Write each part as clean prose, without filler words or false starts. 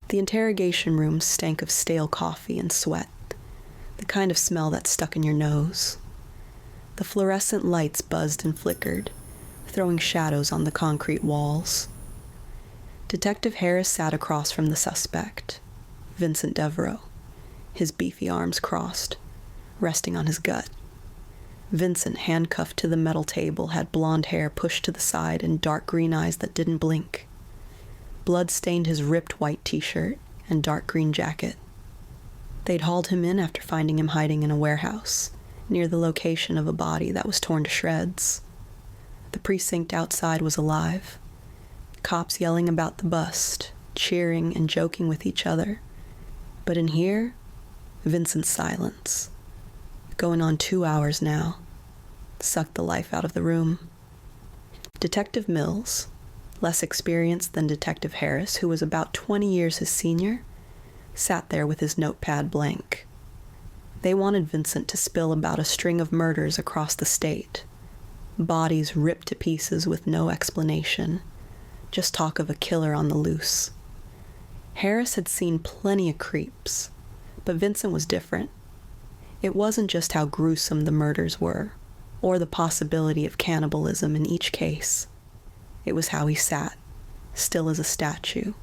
The interrogation room stank of stale coffee and sweat, the kind of smell that stuck in your nose. The fluorescent lights buzzed and flickered, throwing shadows on the concrete walls. Detective Harris sat across from the suspect, Vincent Devereaux, his beefy arms crossed, resting on his gut. Vincent, handcuffed to the metal table, had blonde hair pushed to the side and dark green eyes that didn't blink. Blood stained his ripped white t-shirt and dark green jacket. They'd hauled him in after finding him hiding in a warehouse, near the location of a body that was torn to shreds. The precinct outside was alive. Cops yelling about the bust, cheering and joking with each other. But in here, Vincent's silence, going on 2 hours now, sucked the life out of the room. Detective Mills, less experienced than Detective Harris, who was about 20 years his senior, sat there with his notepad blank. They wanted Vincent to spill about a string of murders across the state, bodies ripped to pieces with no explanation, just talk of a killer on the loose. Harris had seen plenty of creeps, but Vincent was different. It wasn't just how gruesome the murders were, or the possibility of cannibalism in each case. It was how he sat, still as a statue,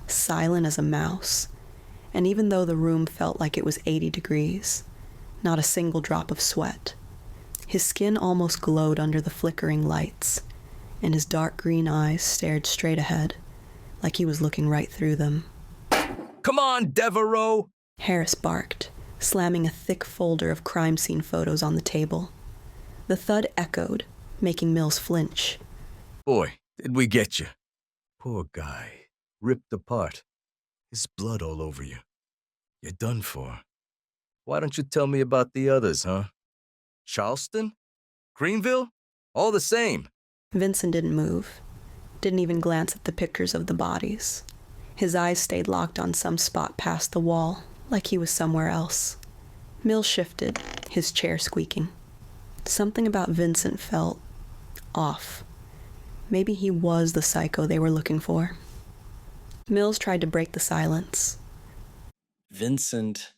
silent as a mouse, and even though the room felt like it was 80 degrees, not a single drop of sweat, his skin almost glowed under the flickering lights, and his dark green eyes stared straight ahead, like he was looking right through them. Come on, Devereaux! Harris barked, slamming a thick folder of crime scene photos on the table. The thud echoed, making Mills flinch. Boy, did we get you. Poor guy. Ripped apart. His blood all over you. You're done for. Why don't you tell me about the others, huh? Charleston? Greenville? All the same. Vincent didn't move, didn't even glance at the pictures of the bodies. His eyes stayed locked on some spot past the wall, like he was somewhere else. Mills shifted, his chair squeaking. Something about Vincent felt off. Maybe he was the psycho they were looking for. Mills tried to break the silence. Vincent,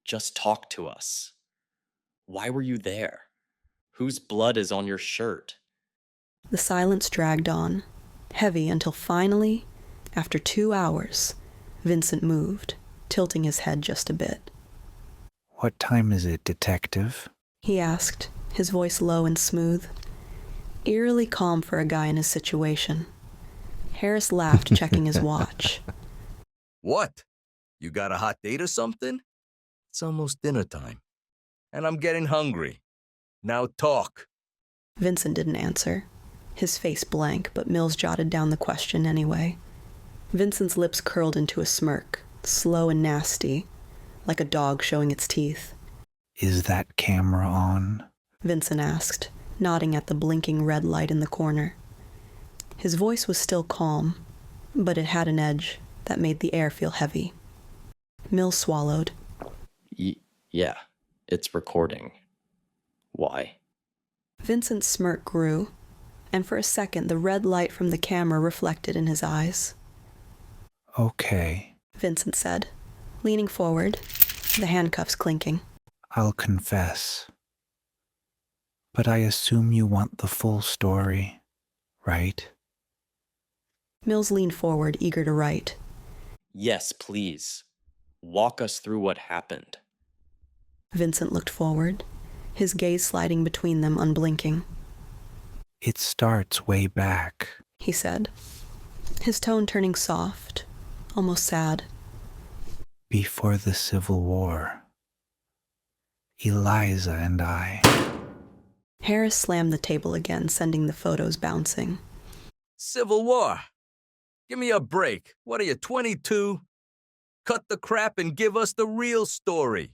just talk to us. Why were you there? Whose blood is on your shirt? The silence dragged on, heavy until finally, after 2 hours, Vincent moved, tilting his head just a bit. What time is it, detective? He asked, his voice low and smooth, eerily calm for a guy in his situation. Harris laughed, checking his watch. What? You got a hot date or something? It's almost dinner time. And I'm getting hungry. Now talk. Vincent didn't answer, his face blank, but Mills jotted down the question anyway. Vincent's lips curled into a smirk, slow and nasty, like a dog showing its teeth. Is that camera on? Vincent asked, nodding at the blinking red light in the corner. His voice was still calm, but it had an edge that made the air feel heavy. Mills swallowed. Yeah, it's recording. Why? Vincent's smirk grew, and for a second the red light from the camera reflected in his eyes. Okay. Vincent said, leaning forward, the handcuffs clinking. I'll confess. But I assume you want the full story, right? Mills leaned forward, eager to write. Yes, please. Walk us through what happened. Vincent looked forward, his gaze sliding between them, unblinking. It starts way back, he said, his tone turning soft, almost sad. Before the Civil War. Eliza and I. Harris slammed the table again, sending the photos bouncing. Civil War? Give me a break. What are you, 22? Cut the crap and give us the real story.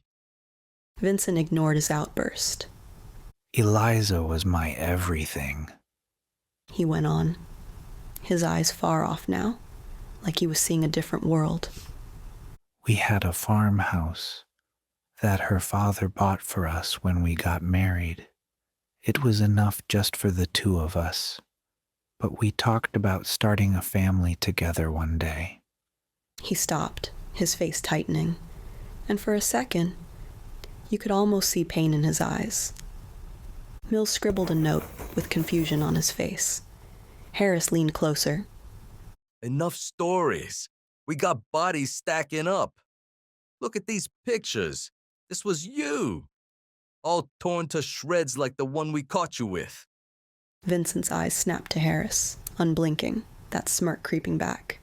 Vincent ignored his outburst. Eliza was my everything, he went on, his eyes far off now, like he was seeing a different world. We had a farmhouse that her father bought for us when we got married. It was enough just for the two of us, but we talked about starting a family together one day. He stopped, his face tightening, and for a second, you could almost see pain in his eyes. Mills scribbled a note with confusion on his face. Harris leaned closer. Enough stories. We got bodies stacking up. Look at these pictures. This was you. All torn to shreds like the one we caught you with. Vincent's eyes snapped to Harris, unblinking, that smirk creeping back.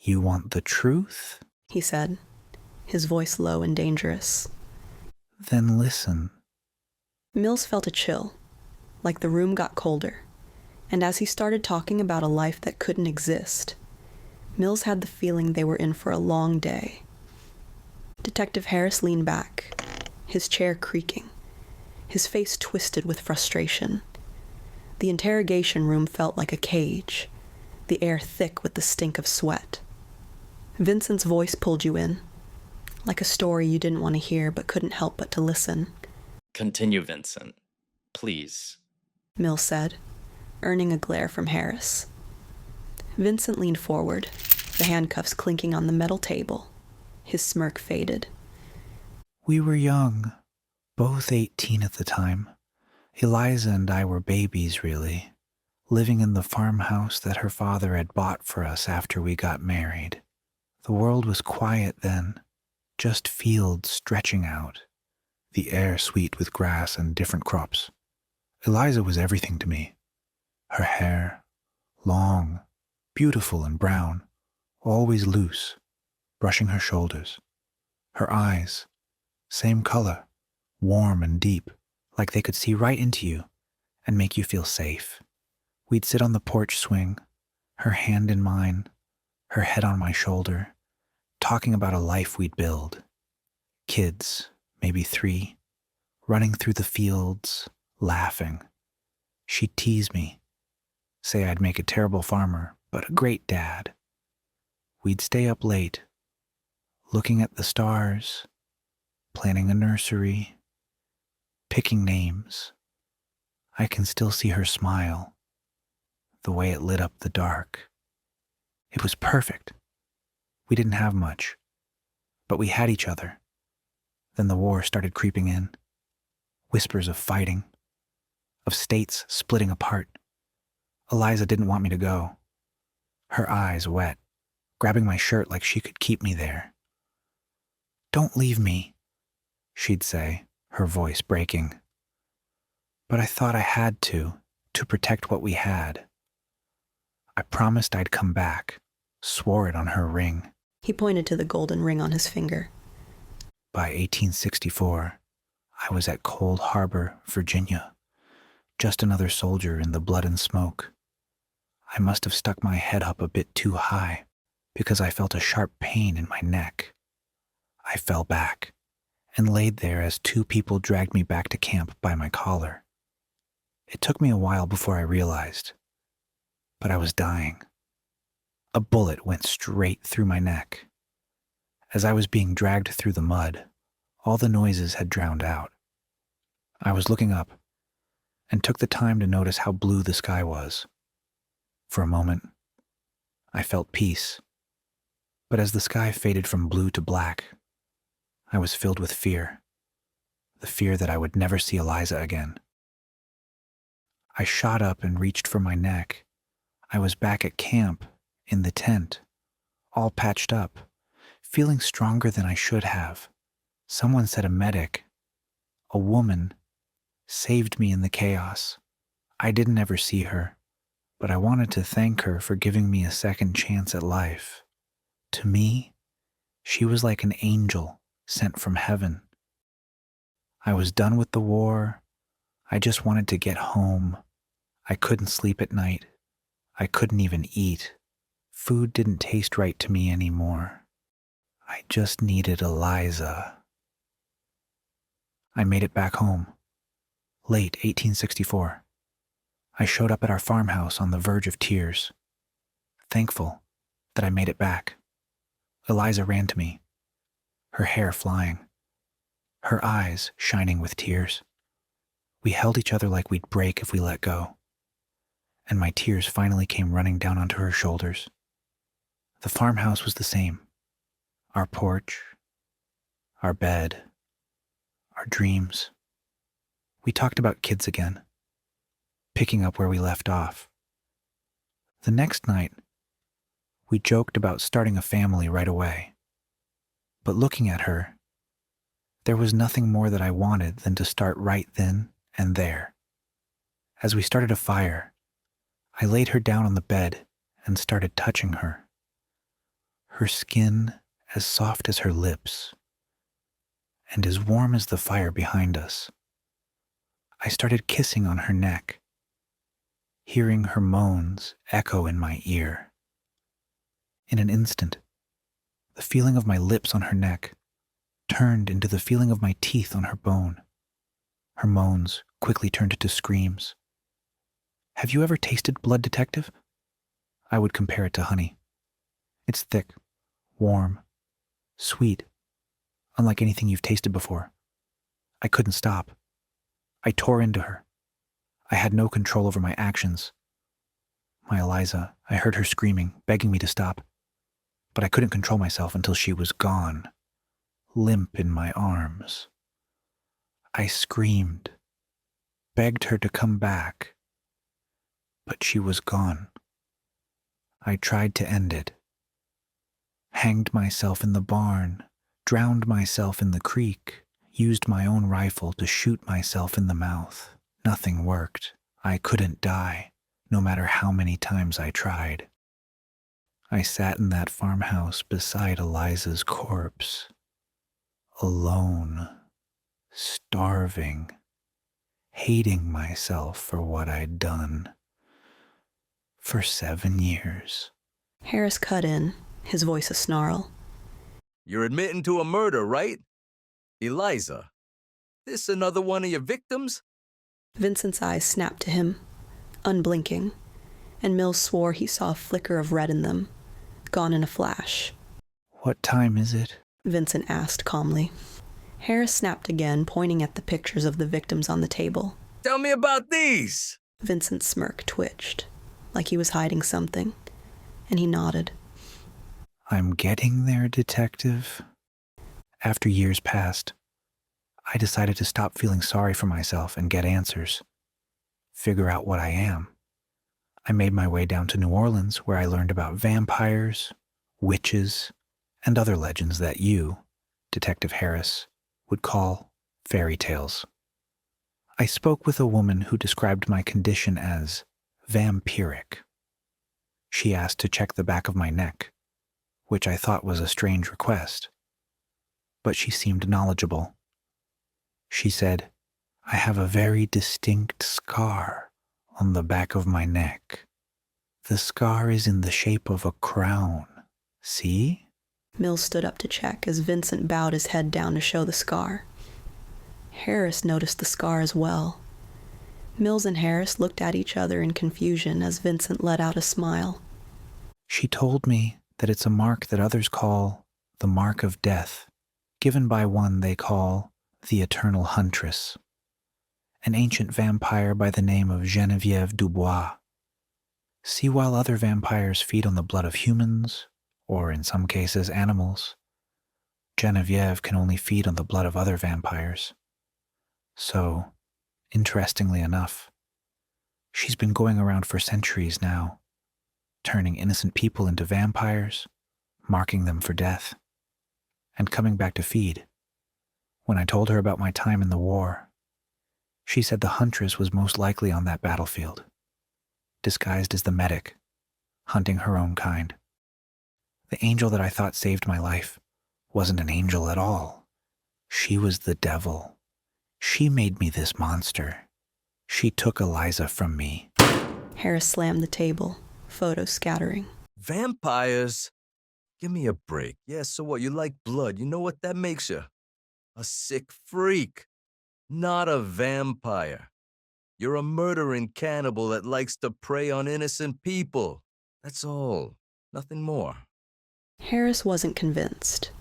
You want the truth? He said, his voice low and dangerous. Then listen. Mills felt a chill, like the room got colder, and as he started talking about a life that couldn't exist, Mills had the feeling they were in for a long day. Detective Harris leaned back, his chair creaking, his face twisted with frustration. The interrogation room felt like a cage, the air thick with the stink of sweat. Vincent's voice pulled you in, like a story you didn't want to hear but couldn't help but to listen. Continue, Vincent. Please. Mills said, earning a glare from Harris. Vincent leaned forward, the handcuffs clinking on the metal table. His smirk faded. We were young, both 18 at the time. Eliza and I were babies, really, living in the farmhouse that her father had bought for us after we got married. The world was quiet then, just fields stretching out, the air sweet with grass and different crops. Eliza was everything to me. Her hair, long, beautiful and brown, always loose, brushing her shoulders. Her eyes, same color, warm and deep, like they could see right into you and make you feel safe. We'd sit on the porch swing, her hand in mine, her head on my shoulder, talking about a life we'd build. Kids, maybe 3, running through the fields, laughing. She'd tease me, say I'd make a terrible farmer, but a great dad. We'd stay up late, looking at the stars, planning a nursery, picking names. I can still see her smile, the way it lit up the dark. It was perfect. We didn't have much, but we had each other. Then the war started creeping in. Whispers of fighting, of states splitting apart. Eliza didn't want me to go. Her eyes wet, grabbing my shirt like she could keep me there. Don't leave me, she'd say, her voice breaking. But I thought I had to protect what we had. I promised I'd come back, swore it on her ring. He pointed to the golden ring on his finger. By 1864, I was at Cold Harbor, Virginia, just another soldier in the blood and smoke. I must have stuck my head up a bit too high because I felt a sharp pain in my neck. I fell back and laid there as 2 people dragged me back to camp by my collar. It took me a while before I realized, but I was dying. A bullet went straight through my neck. As I was being dragged through the mud, all the noises had drowned out. I was looking up and took the time to notice how blue the sky was. For a moment, I felt peace, but as the sky faded from blue to black, I was filled with fear, the fear that I would never see Eliza again. I shot up and reached for my neck. I was back at camp, in the tent, all patched up, feeling stronger than I should have. Someone said a medic, a woman, saved me in the chaos. I didn't ever see her, but I wanted to thank her for giving me a second chance at life. To me, she was like an angel sent from heaven. I was done with the war. I just wanted to get home. I couldn't sleep at night. I couldn't even eat. Food didn't taste right to me anymore. I just needed Eliza. I made it back home. Late 1864. I showed up at our farmhouse on the verge of tears, thankful that I made it back. Eliza ran to me, her hair flying, her eyes shining with tears. We held each other like we'd break if we let go, and my tears finally came running down onto her shoulders. The farmhouse was the same. Our porch, our bed, our dreams. We talked about kids again, picking up where we left off. The next night, we joked about starting a family right away. But looking at her, there was nothing more that I wanted than to start right then and there. As we started a fire, I laid her down on the bed and started touching her. Her skin as soft as her lips, and as warm as the fire behind us. I started kissing on her neck, hearing her moans echo in my ear. In an instant, the feeling of my lips on her neck turned into the feeling of my teeth on her bone. Her moans quickly turned into screams. Have you ever tasted blood, detective? I would compare it to honey. It's thick, warm, sweet, unlike anything you've tasted before. I couldn't stop. I tore into her. I had no control over my actions. My Eliza, I heard her screaming, begging me to stop. But I couldn't control myself until she was gone, limp in my arms. I screamed, begged her to come back, but she was gone. I tried to end it. Hanged myself in the barn, drowned myself in the creek, used my own rifle to shoot myself in the mouth. Nothing worked. I couldn't die, no matter how many times I tried. I sat in that farmhouse beside Eliza's corpse, alone, starving, hating myself for what I'd done. For 7 years. Harris cut in, his voice a snarl. You're admitting to a murder, right? Eliza, this another one of your victims? Vincent's eyes snapped to him, unblinking, and Mills swore he saw a flicker of red in them, gone in a flash. What time is it? Vincent asked calmly. Harris snapped again, pointing at the pictures of the victims on the table. Tell me about these! Vincent's smirk twitched, like he was hiding something, and he nodded. I'm getting there, detective. After years passed, I decided to stop feeling sorry for myself and get answers. Figure out what I am. I made my way down to New Orleans, where I learned about vampires, witches, and other legends that you, Detective Harris, would call fairy tales. I spoke with a woman who described my condition as vampiric. She asked to check the back of my neck, which I thought was a strange request, but she seemed knowledgeable. She said, I have a very distinct scar on the back of my neck. The scar is in the shape of a crown. See? Mills stood up to check as Vincent bowed his head down to show the scar. Harris noticed the scar as well. Mills and Harris looked at each other in confusion as Vincent let out a smile. She told me that it's a mark that others call the mark of death, given by one they call the Eternal Huntress, an ancient vampire by the name of Geneviève Dubois. See, while other vampires feed on the blood of humans, or in some cases animals, Geneviève can only feed on the blood of other vampires. So, interestingly enough, she's been going around for centuries now, turning innocent people into vampires, marking them for death, and coming back to feed. When I told her about my time in the war, she said the Huntress was most likely on that battlefield, disguised as the medic, hunting her own kind. The angel that I thought saved my life wasn't an angel at all. She was the devil. She made me this monster. She took Eliza from me. Harris slammed the table, photos scattering. Vampires? Give me a break. Yeah, so what? You like blood. You know what that makes you? A sick freak. Not a vampire. You're a murdering cannibal that likes to prey on innocent people. That's all. Nothing more. Harris wasn't convinced,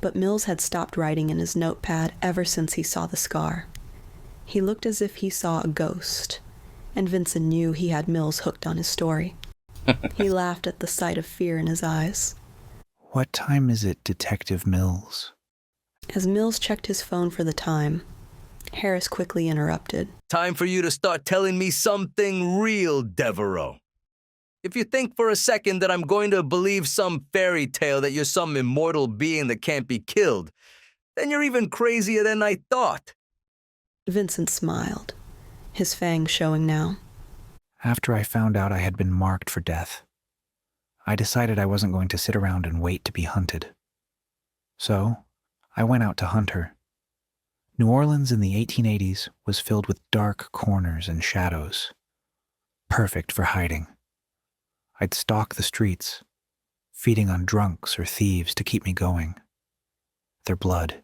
but Mills had stopped writing in his notepad ever since he saw the scar. He looked as if he saw a ghost, and Vincent knew he had Mills hooked on his story. He laughed at the sight of fear in his eyes. What time is it, Detective Mills? As Mills checked his phone for the time, Harris quickly interrupted. Time for you to start telling me something real, Devereaux. If you think for a second that I'm going to believe some fairy tale that you're some immortal being that can't be killed, then you're even crazier than I thought. Vincent smiled, his fangs showing now. After I found out I had been marked for death, I decided I wasn't going to sit around and wait to be hunted. So, I went out to hunt her. New Orleans in the 1880s was filled with dark corners and shadows, perfect for hiding. I'd stalk the streets, feeding on drunks or thieves to keep me going. Their blood,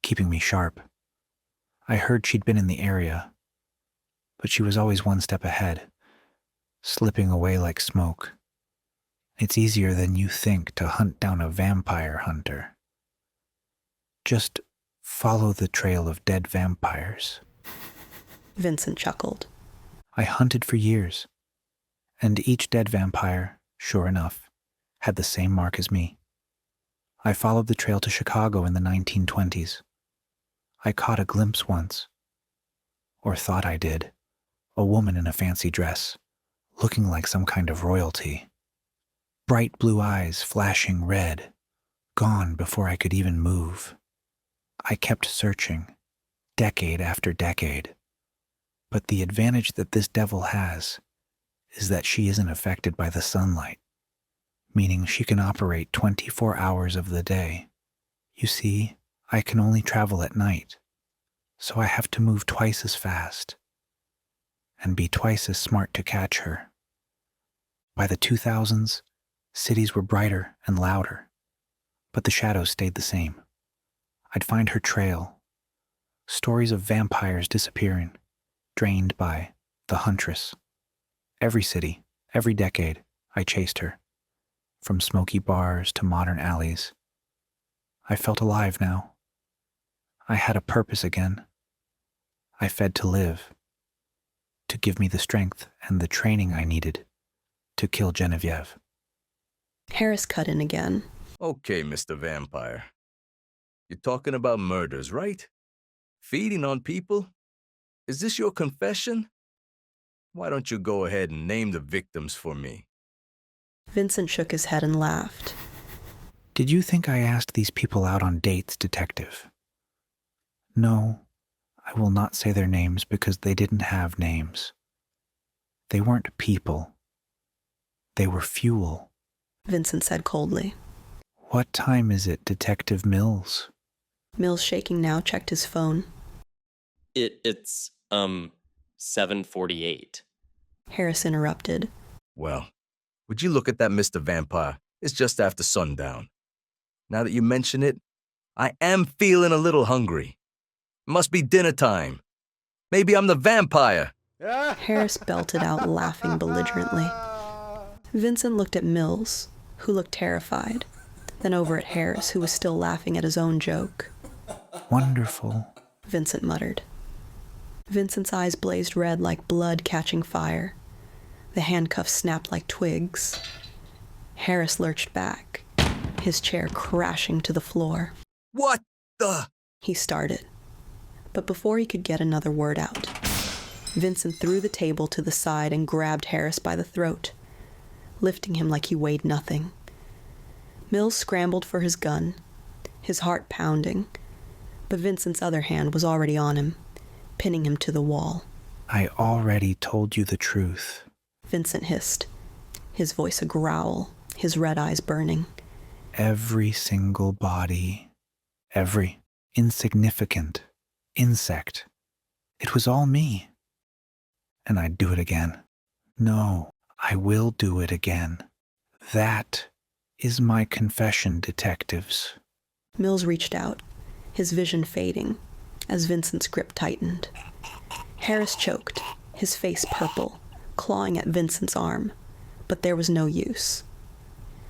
keeping me sharp. I heard she'd been in the area, but she was always one step ahead, slipping away like smoke. It's easier than you think to hunt down a vampire hunter. Just follow the trail of dead vampires. Vincent chuckled. I hunted for years, and each dead vampire, sure enough, had the same mark as me. I followed the trail to Chicago in the 1920s. I caught a glimpse once, or thought I did, a woman in a fancy dress, looking like some kind of royalty. Bright blue eyes flashing red, gone before I could even move. I kept searching, decade after decade. But the advantage that this devil has is that she isn't affected by the sunlight, meaning she can operate 24 hours of the day. You see, I can only travel at night, so I have to move twice as fast and be twice as smart to catch her. By the 2000s, cities were brighter and louder, but the shadows stayed the same. I'd find her trail, stories of vampires disappearing, drained by the huntress. Every city, every decade, I chased her, from smoky bars to modern alleys. I felt alive now. I had a purpose again. I fed to live, to give me the strength and the training I needed to kill Genevieve. Harris cut in again. Okay, Mr. Vampire. You're talking about murders, right? Feeding on people? Is this your confession? Why don't you go ahead and name the victims for me? Vincent shook his head and laughed. Did you think I asked these people out on dates, Detective? No, I will not say their names because they didn't have names. They weren't people. They were fuel. Vincent said coldly. What time is it, Detective Mills? Mills, shaking now, checked his phone. It's 7:48. Harris interrupted. Well, would you look at that, Mr. Vampire? It's just after sundown. Now that you mention it, I am feeling a little hungry. It must be dinner time. Maybe I'm the vampire. Harris belted out, laughing belligerently. Vincent looked at Mills, who looked terrified, then over at Harris, who was still laughing at his own joke. Wonderful, Vincent muttered. Vincent's eyes blazed red like blood catching fire. The handcuffs snapped like twigs. Harris lurched back, his chair crashing to the floor. What the? He started. But before he could get another word out, Vincent threw the table to the side and grabbed Harris by the throat, lifting him like he weighed nothing. Mills scrambled for his gun, his heart pounding, but Vincent's other hand was already on him, pinning him to the wall. I already told you the truth. Vincent hissed, his voice a growl, his red eyes burning. Every single body, every insignificant insect, it was all me. And I'd do it again. No, I will do it again. That is my confession, detectives. Mills reached out, his vision fading, as Vincent's grip tightened. Harris choked, his face purple, clawing at Vincent's arm, but there was no use.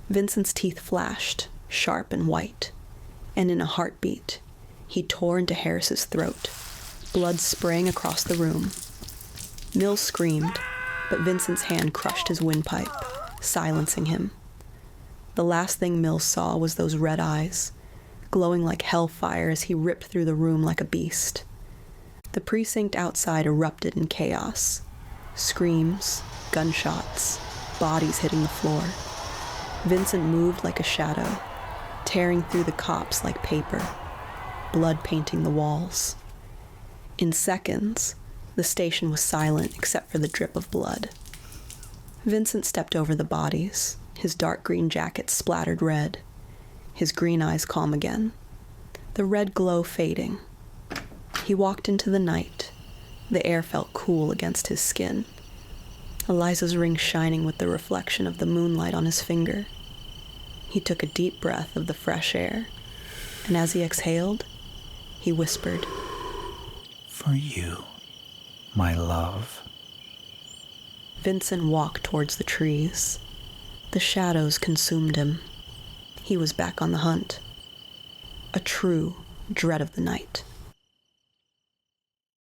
Vincent's teeth flashed, sharp and white, and in a heartbeat, he tore into Harris's throat, blood spraying across the room. Mills screamed, but Vincent's hand crushed his windpipe, silencing him. The last thing Mills saw was those red eyes, glowing like hellfire as he ripped through the room like a beast. The precinct outside erupted in chaos. Screams, gunshots, bodies hitting the floor. Vincent moved like a shadow, tearing through the cops like paper, blood painting the walls. In seconds, the station was silent except for the drip of blood. Vincent stepped over the bodies, his dark green jacket splattered red, his green eyes calm again, the red glow fading. He walked into the night. The air felt cool against his skin, Eliza's ring shining with the reflection of the moonlight on his finger. He took a deep breath of the fresh air, and as he exhaled, he whispered, "For you, my love." Vincent walked towards the trees. The shadows consumed him. He was back on the hunt. A true dread of the night.